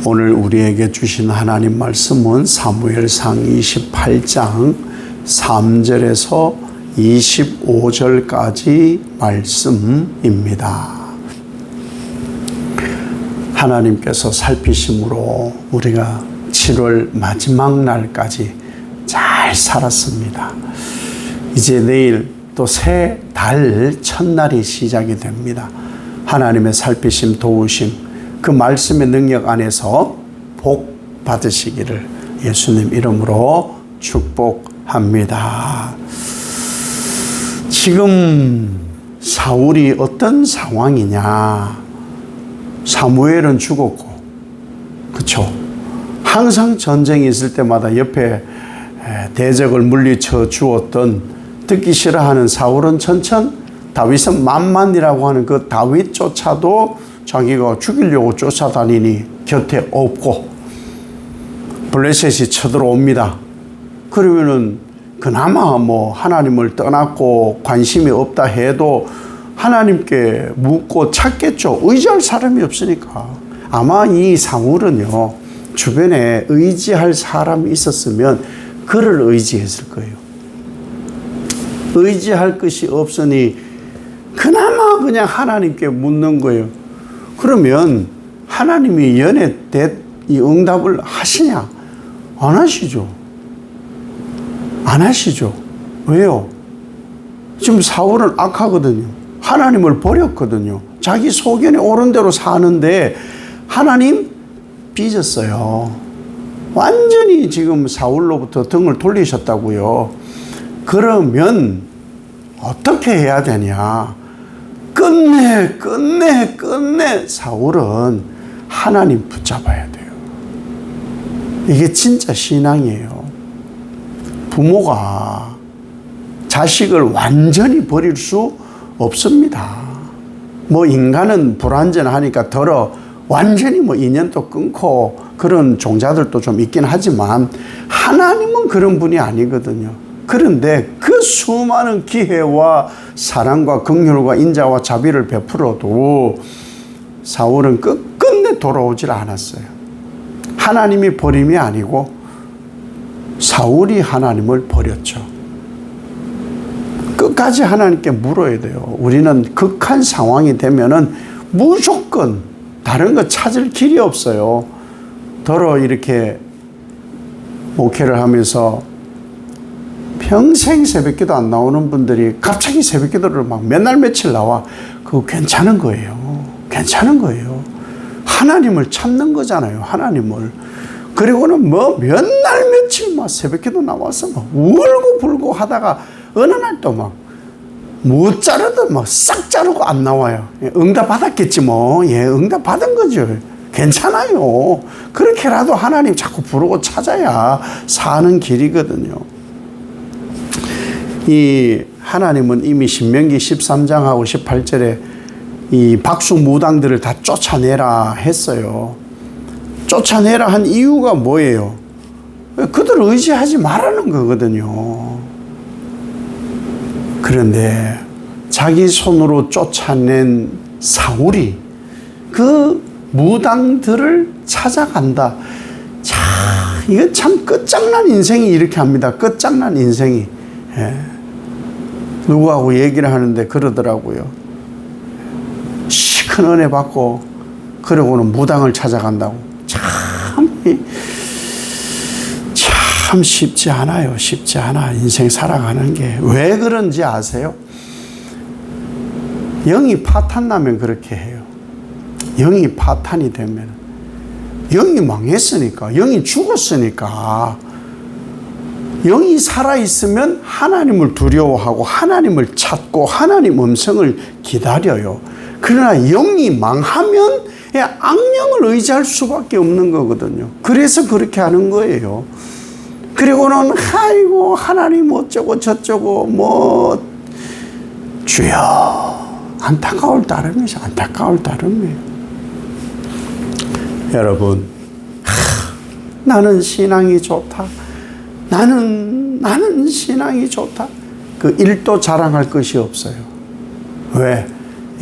오늘 우리에게 주신 하나님 말씀은 사무엘상 28장 3절에서 25절까지 말씀입니다. 하나님께서 살피심으로 우리가 7월 마지막 날까지 잘 살았습니다. 이제 내일 또 새 달 첫날이 시작이 됩니다. 하나님의 살피심, 도우심, 그 말씀의 능력 안에서 복 받으시기를 예수님 이름으로 축복합니다. 지금 사울이 어떤 상황이냐? 사무엘은 죽었고, 그렇죠? 항상 전쟁이 있을 때마다 옆에 대적을 물리쳐 주었던, 듣기 싫어하는 사울은 천천, 다윗은 만만이라고 하는 그 다윗조차도 자기가 죽이려고 쫓아다니니 곁에 없고, 블레셋이 쳐들어옵니다. 그러면은 그나마 하나님을 떠났고 관심이 없다 해도 하나님께 묻고 찾겠죠. 의지할 사람이 없으니까. 아마 이 사울은요, 주변에 의지할 사람이 있었으면 그를 의지했을 거예요. 의지할 것이 없으니 그나마 그냥 하나님께 묻는 거예요. 그러면 하나님이 이 응답을 하시냐? 안 하시죠. 안 하시죠. 왜요? 지금 사울은 악하거든요. 하나님을 버렸거든요. 자기 소견에 옳은 대로 사는데 하나님 삐졌어요. 완전히 지금 사울로부터 등을 돌리셨다고요. 그러면 어떻게 해야 되냐? 끝내 사울은 하나님 붙잡아야 돼요. 이게 진짜 신앙이에요. 부모가 자식을 완전히 버릴 수 없습니다. 인간은 불완전하니까 완전히 인연도 끊고 그런 종자들도 좀 있긴 하지만 하나님은 그런 분이 아니거든요. 그런데 그 수많은 기회와 사랑과 긍휼과 인자와 자비를 베풀어도 사울은 끝끝내 돌아오질 않았어요. 하나님이 버림이 아니고 사울이 하나님을 버렸죠. 끝까지 하나님께 물어야 돼요. 우리는 극한 상황이 되면은 무조건 다른 거 찾을 길이 없어요. 더러 이렇게 목회를 하면서 평생 새벽기도 안 나오는 분들이 갑자기 새벽기도를 맨날 며칠 나와. 그거 괜찮은 거예요. 괜찮은 거예요. 하나님을 찾는 거잖아요. 하나님을. 그리고는 맨날 며칠 새벽기도 나와서 울고 불고 하다가 어느 날 또 못 자르도 싹 자르고 안 나와요. 응답 받았겠지 응답 받은 거죠. 괜찮아요. 그렇게라도 하나님 자꾸 부르고 찾아야 사는 길이거든요. 이 하나님은 이미 신명기 13장하고 18절에 이 박수무당들을 다 쫓아내라 했어요. 쫓아내라 한 이유가 뭐예요? 그들을 의지하지 말라는 거거든요. 그런데 자기 손으로 쫓아낸 사울이 그 무당들을 찾아간다. 자, 이거 참 끝장난 인생이 이렇게 합니다. 끝장난 인생이. 누구하고 얘기를 하는데 그러더라고요. 큰 은혜 받고 그러고는 무당을 찾아간다고. 참 쉽지 않아요. 쉽지 않아. 인생 살아가는 게. 왜 그런지 아세요? 영이 파탄나면 그렇게 해요. 영이 파탄이 되면, 영이 망했으니까, 영이 죽었으니까, 영이 살아있으면 하나님을 두려워하고 하나님을 찾고 하나님 음성을 기다려요. 그러나 영이 망하면 악령을 의지할 수밖에 없는 거거든요. 그래서 그렇게 하는 거예요. 그리고는 아이고 하나님 어쩌고 저쩌고 주여, 안타까울 따름이죠. 안타까울 따름이에요. 여러분, 나는 신앙이 좋다. 나는 신앙이 좋다. 그 일도 자랑할 것이 없어요. 왜?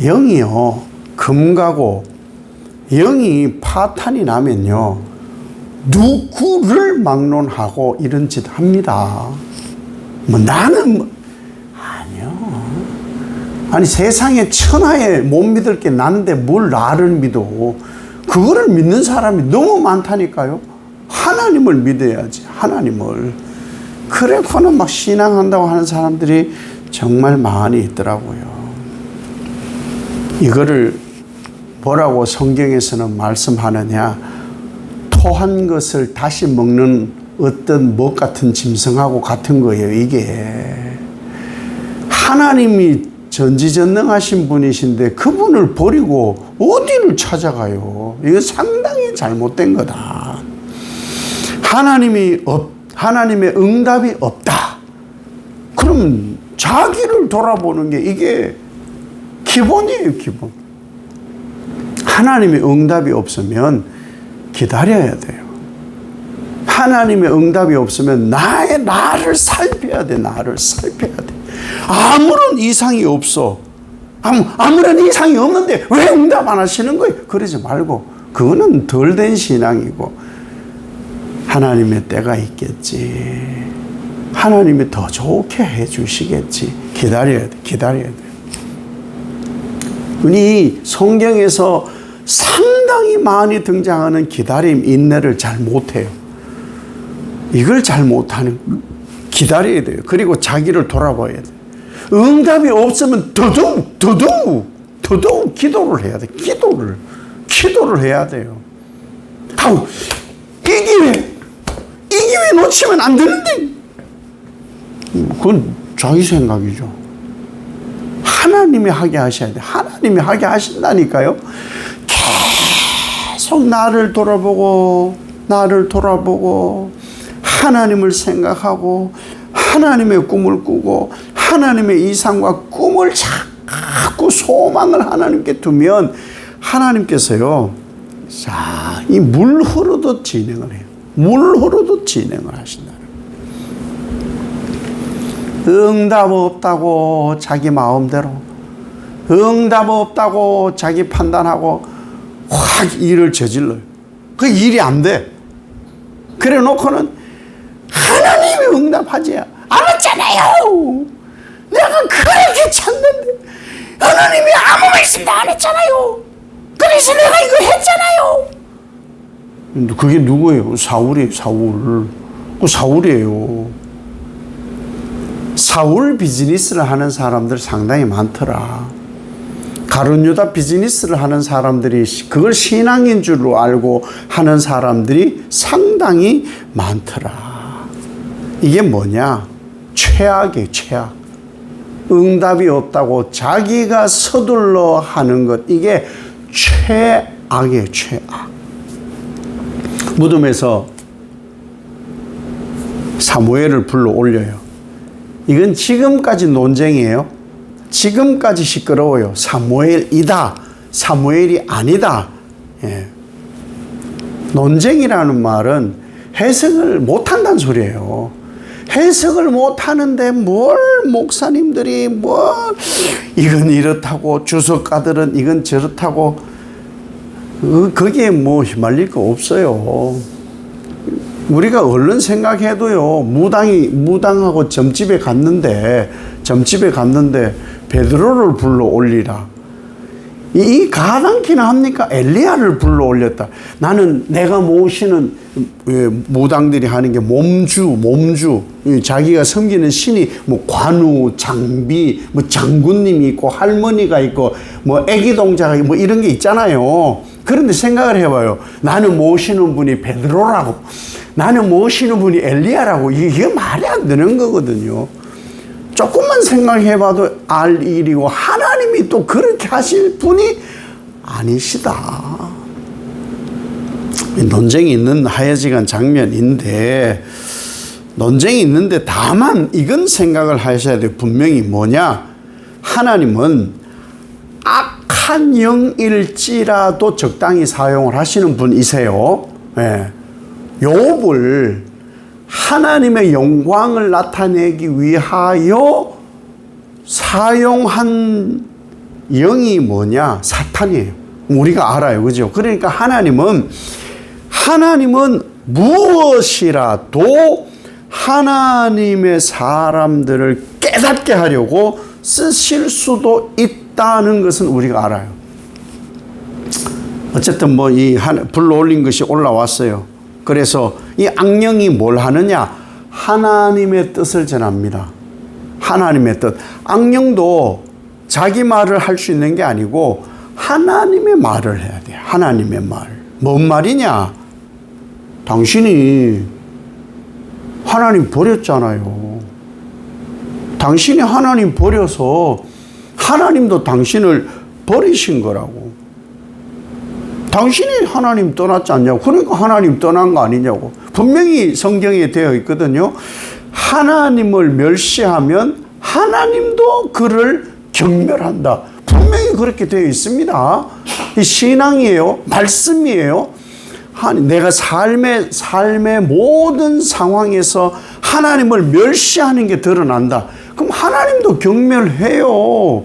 영이요, 금가고 영이 파탄이 나면요, 누구를 막론하고 이런 짓 합니다. 뭐 나는 아니요. 아니 세상에 천하에 못 믿을 게 난데 뭘 나를 믿어. 그거를 믿는 사람이 너무 많다니까요. 하나님을 믿어야지. 하나님을. 그래서는 막 신앙한다고 하는 사람들이 정말 많이 있더라고요. 이거를 뭐라고 성경에서는 말씀하느냐. 토한 것을 다시 먹는 어떤 목 같은 짐승하고 같은 거예요. 이게 하나님이 전지전능하신 분이신데 그분을 버리고 어디를 찾아가요? 이거 상당히 잘못된 거다. 하나님의 응답이 없다. 그럼 자기를 돌아보는 게 이게 기본이에요, 기본. 하나님의 응답이 없으면 기다려야 돼요. 하나님의 응답이 없으면 나를 살펴야 돼. 나를 살펴야 돼. 아무런 이상이 없어. 아무런 이상이 없는데 왜 응답 안 하시는 거예요? 그러지 말고, 그거는 덜 된 신앙이고, 하나님의 때가 있겠지. 하나님이 더 좋게 해 주시겠지. 기다려야 돼. 기다려야 돼. 우리 성경에서 상당히 많이 등장하는 기다림, 인내를 잘 못해요. 이걸 잘 못하는, 기다려야 돼요. 그리고 자기를 돌아봐야 돼요. 응답이 없으면 더더욱 기도를 해야 돼. 기도를 해야 돼요. 이 기회 놓치면 안 되는데. 그건 자기 생각이죠. 하나님이 하게 하셔야 돼. 하나님이 하게 하신다니까요. 계속 나를 돌아보고 하나님을 생각하고 하나님의 꿈을 꾸고 하나님의 이상과 꿈을 자꾸 소망을 하나님께 두면 하나님께서요, 자, 이 물 흐르듯 진행을 해요. 물 흐르듯 진행을 하신다. 응답 없다고 자기 마음대로, 응답 없다고 자기 판단하고 확 일을 저질러요. 그 일이 안 돼. 그래 놓고는 하나님이 응답하지 않았잖아요. 내가 그렇게 찾는데 하나님이 아무 말씀도 안 했잖아요. 그래서 내가 이거 했잖아요. 그게 누구예요? 사울이에요. 사울이에요. 사울 비즈니스를 하는 사람들 상당히 많더라. 가룟 유다 비즈니스를 하는 사람들이 그걸 신앙인 줄로 알고 하는 사람들이 상당히 많더라. 이게 뭐냐? 최악이에요, 최악. 응답이 없다고 자기가 서둘러 하는 것, 이게 최악이에요, 최악. 무덤에서 사무엘을 불러 올려요. 이건 지금까지 논쟁이에요. 지금까지 시끄러워요. 사무엘이다, 사무엘이 아니다. 예. 논쟁이라는 말은 해석을 못한다는 소리예요. 해석을 못하는데 뭘 목사님들이 이건 이렇다고, 주석가들은 이건 저렇다고, 거기에 휘말릴 거 없어요. 우리가 얼른 생각해도요, 무당하고 점집에 갔는데 베드로를 불러 올리라. 이 가당키나 합니까? 엘리야를 불러 올렸다. 나는 내가 모시는 무당들이 하는 게 몸주, 자기가 섬기는 신이 관우, 장비, 장군님이 있고 할머니가 있고 애기 동자가 있고 이런 게 있잖아요. 그런데 생각을 해봐요. 나는 모시는 분이 베드로라고, 나는 모시는 분이 엘리야라고, 이게 말이 안 되는 거거든요. 조금만 생각해봐도 알 일이고, 하나님이 또 그렇게 하실 분이 아니시다. 논쟁이 있는 하여지간 장면인데, 논쟁이 있는데 다만 이건 생각을 하셔야 돼요. 분명히 뭐냐? 하나님은 악한 영일지라도 적당히 사용을 하시는 분이세요. 예. 욥을 하나님의 영광을 나타내기 위하여 사용한 영이 뭐냐? 사탄이에요. 우리가 알아요. 그죠? 그러니까 하나님은 무엇이라도 하나님의 사람들을 깨닫게 하려고 쓰실 수도 있다는 것은 우리가 알아요. 어쨌든 뭐 이 불로 올린 것이 올라왔어요. 그래서 이 악령이 뭘 하느냐? 하나님의 뜻을 전합니다. 하나님의 뜻. 악령도 자기 말을 할 수 있는 게 아니고 하나님의 말을 해야 돼요. 하나님의 말. 뭔 말이냐? 당신이 하나님 버렸잖아요. 당신이 하나님 버려서 하나님도 당신을 버리신 거라고. 당신이 하나님 떠났지 않냐고. 그러니까 하나님 떠난 거 아니냐고. 분명히 성경에 되어 있거든요. 하나님을 멸시하면 하나님도 그를 경멸한다. 분명히 그렇게 되어 있습니다. 이 신앙이에요. 말씀이에요. 내가 삶의 모든 상황에서 하나님을 멸시하는 게 드러난다. 그럼 하나님도 경멸해요.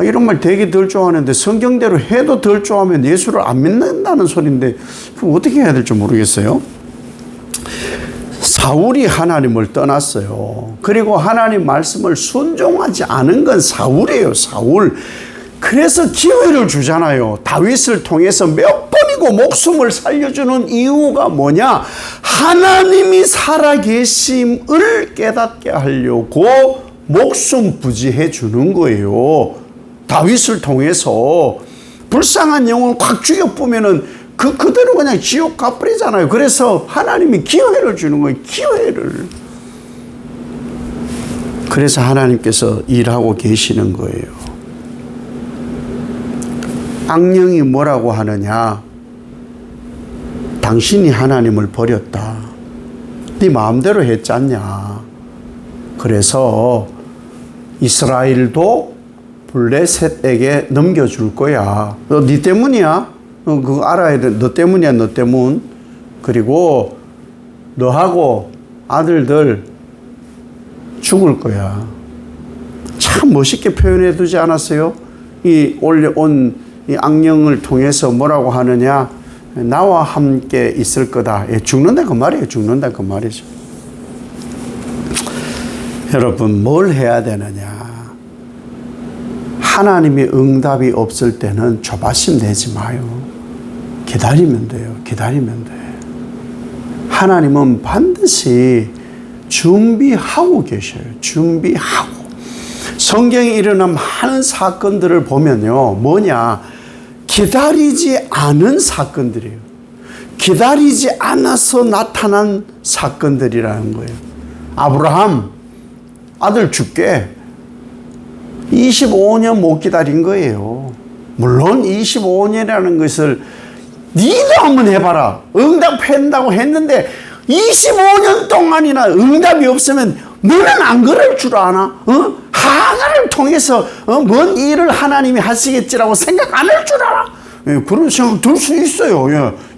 이런 말 되게 덜 좋아하는데 성경대로 해도 덜 좋아하면 예수를 안 믿는다는 소리인데 그럼 어떻게 해야 될지 모르겠어요. 사울이 하나님을 떠났어요. 그리고 하나님 말씀을 순종하지 않은 건 사울이에요. 사울. 그래서 기회를 주잖아요. 다윗을 통해서 몇 번이고 목숨을 살려주는 이유가 뭐냐? 하나님이 살아계심을 깨닫게 하려고 목숨 부지해 주는 거예요. 다윗을 통해서 불쌍한 영혼을 확 죽여보면은 그대로 그냥 지옥 가버리잖아요. 그래서 하나님이 기회를 주는 거예요. 기회를. 그래서 하나님께서 일하고 계시는 거예요. 악령이 뭐라고 하느냐? 당신이 하나님을 버렸다. 네 마음대로 했지 않냐? 그래서 이스라엘도 블레셋에게 넘겨줄 거야. 너 네 때문이야. 그거 알아야 돼. 너 때문이야. 너 때문. 그리고 너하고 아들들 죽을 거야. 참 멋있게 표현해 두지 않았어요? 이 올려온 이 악령을 통해서 뭐라고 하느냐? 나와 함께 있을 거다. 죽는다 그 말이에요. 죽는다 그 말이죠. 여러분 뭘 해야 되느냐? 하나님의 응답이 없을 때는 조바심 내지 마요. 기다리면 돼요. 기다리면 돼. 하나님은 반드시 준비하고 계셔요. 준비하고. 성경에 일어난 많은 사건들을 보면요. 뭐냐? 기다리지 않은 사건들이에요. 기다리지 않아서 나타난 사건들이라는 거예요. 아브라함 아들 줄게. 25년 못 기다린 거예요. 물론 25년이라는 것을 니도 한번 해봐라. 응답한다고 했는데 25년 동안이나 응답이 없으면 너는 안 그럴 줄 아나? 하나를 통해서 뭔 일을 하나님이 하시겠지라고 생각 안 할 줄 알아? 그런 생각 들 수 있어요.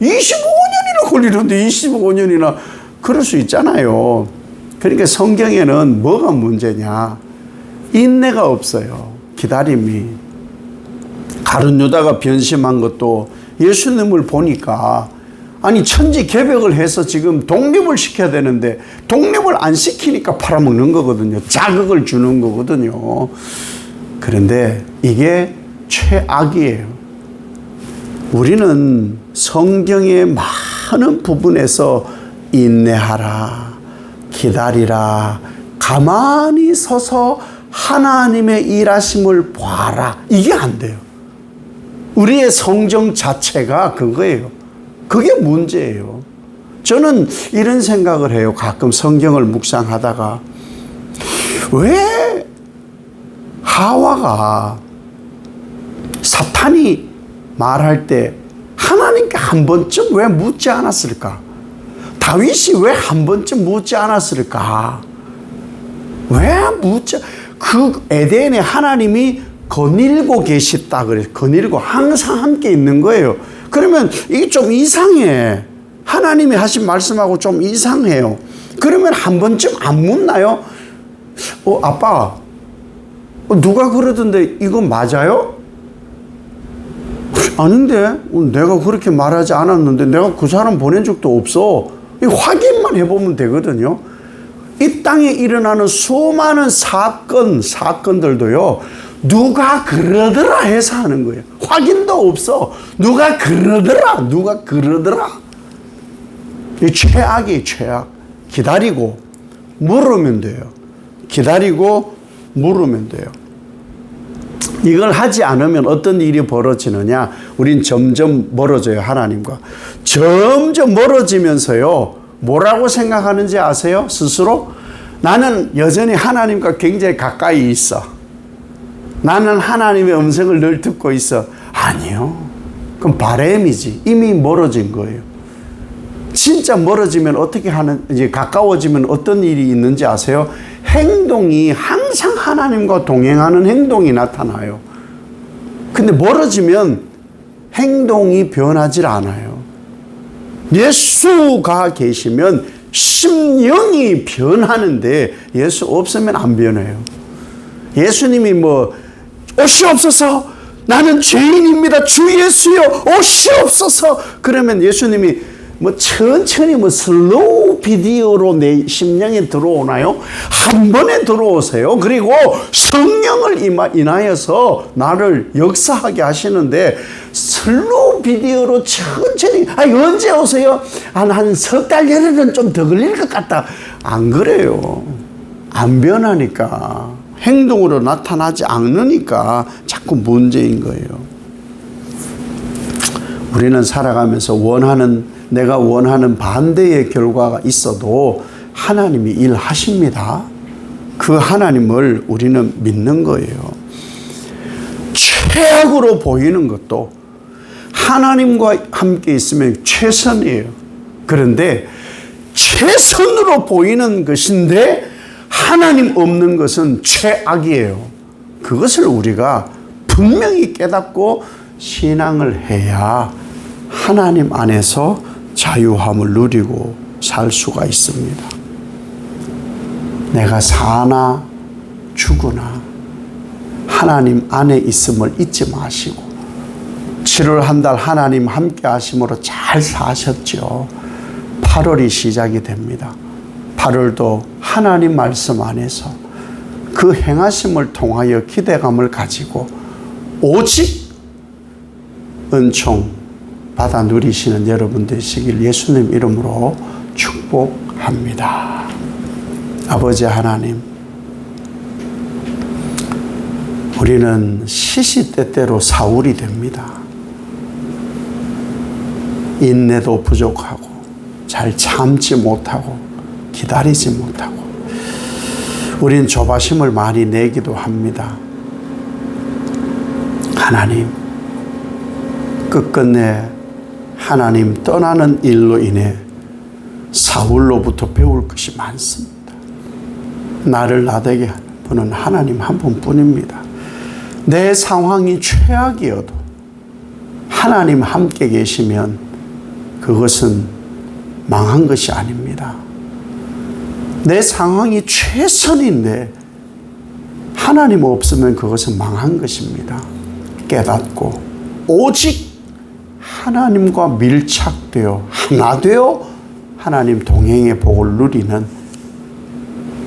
25년이나 걸리는데 25년이나 그럴 수 있잖아요. 그러니까 성경에는 뭐가 문제냐? 인내가 없어요. 기다림이. 가룟 유다가 변심한 것도 예수님을 보니까 아니 천지개벽을 해서 지금 독립을 시켜야 되는데 독립을 안 시키니까 팔아먹는 거거든요. 자극을 주는 거거든요. 그런데 이게 최악이에요. 우리는 성경의 많은 부분에서 인내하라, 기다리라, 가만히 서서 하나님의 일하심을 봐라. 이게 안 돼요. 우리의 성경 자체가 그거예요. 그게 문제예요. 저는 이런 생각을 해요. 가끔 성경을 묵상하다가 왜 하와가 사탄이 말할 때 하나님께 한 번쯤 왜 묻지 않았을까? 다윗이 왜 한 번쯤 묻지 않았을까? 왜 묻지? 그 에덴에 하나님이 거닐고 계시다 그래요. 거닐고 항상 함께 있는 거예요. 그러면 이게 좀 이상해. 하나님이 하신 말씀하고 좀 이상해요. 그러면 한 번쯤 안 묻나요? 아빠, 누가 그러던데 이거 맞아요? 아닌데 내가 그렇게 말하지 않았는데 내가 그 사람 보낸 적도 없어. 확인만 해보면 되거든요. 이 땅에 일어나는 수많은 사건들도요, 누가 그러더라 해서 하는 거예요. 확인도 없어. 누가 그러더라. 이 최악이 최악. 기다리고 물으면 돼요. 이걸 하지 않으면 어떤 일이 벌어지느냐? 우린 점점 멀어져요, 하나님과. 점점 멀어지면서요, 뭐라고 생각하는지 아세요? 스스로? 나는 여전히 하나님과 굉장히 가까이 있어. 나는 하나님의 음성을 늘 듣고 있어. 아니요. 그럼 바램이지. 이미 멀어진 거예요. 진짜 멀어지면 어떻게 이제 가까워지면 어떤 일이 있는지 아세요? 행동이 항상 하나님과 동행하는 행동이 나타나요. 근데 멀어지면 행동이 변하질 않아요. 예수가 계시면 심령이 변하는데 예수 없으면 안 변해요. 예수님이 오시옵소서, 나는 죄인입니다, 주 예수여 오시옵소서, 그러면 예수님이 천천히 슬로우 비디오로 내 심령에 들어오나요? 한 번에 들어오세요. 그리고 성령을 인하여서 나를 역사하게 하시는데 슬로우 비디오로 천천히, 언제 오세요? 한 석 달 열흘은 좀 더 걸릴 것 같다. 안 그래요. 안 변하니까. 행동으로 나타나지 않으니까 자꾸 문제인 거예요. 우리는 살아가면서 내가 원하는 반대의 결과가 있어도 하나님이 일하십니다. 그 하나님을 우리는 믿는 거예요. 최악으로 보이는 것도 하나님과 함께 있으면 최선이에요. 그런데 최선으로 보이는 것인데 하나님 없는 것은 최악이에요. 그것을 우리가 분명히 깨닫고 신앙을 해야 하나님 안에서 자유함을 누리고 살 수가 있습니다. 내가 사나 죽으나 하나님 안에 있음을 잊지 마시고 7월 한 달 하나님 함께 하심으로 잘 사셨죠. 8월이 시작이 됩니다. 8월도 하나님 말씀 안에서 그 행하심을 통하여 기대감을 가지고 오직 은총 받아 누리시는 여러분 되시길 예수님 이름으로 축복합니다. 아버지 하나님, 우리는 시시때때로 사울이 됩니다. 인내도 부족하고 잘 참지 못하고 기다리지 못하고 우린 조바심을 많이 내기도 합니다. 하나님, 끝끝내 하나님 떠나는 일로 인해 사울로부터 배울 것이 많습니다. 나를 나대게 하는 분은 하나님 한 분뿐입니다. 내 상황이 최악이어도 하나님 함께 계시면 그것은 망한 것이 아닙니다. 내 상황이 최선인데 하나님 없으면 그것은 망한 것입니다. 깨닫고 오직 하나님과 밀착되어 하나 되어 하나님 동행의 복을 누리는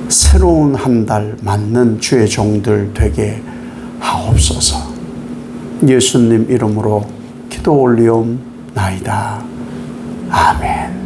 새로운 한 달 맞는 주의 종들 되게 하옵소서. 예수님 이름으로 기도 올리옵나이다. 아멘.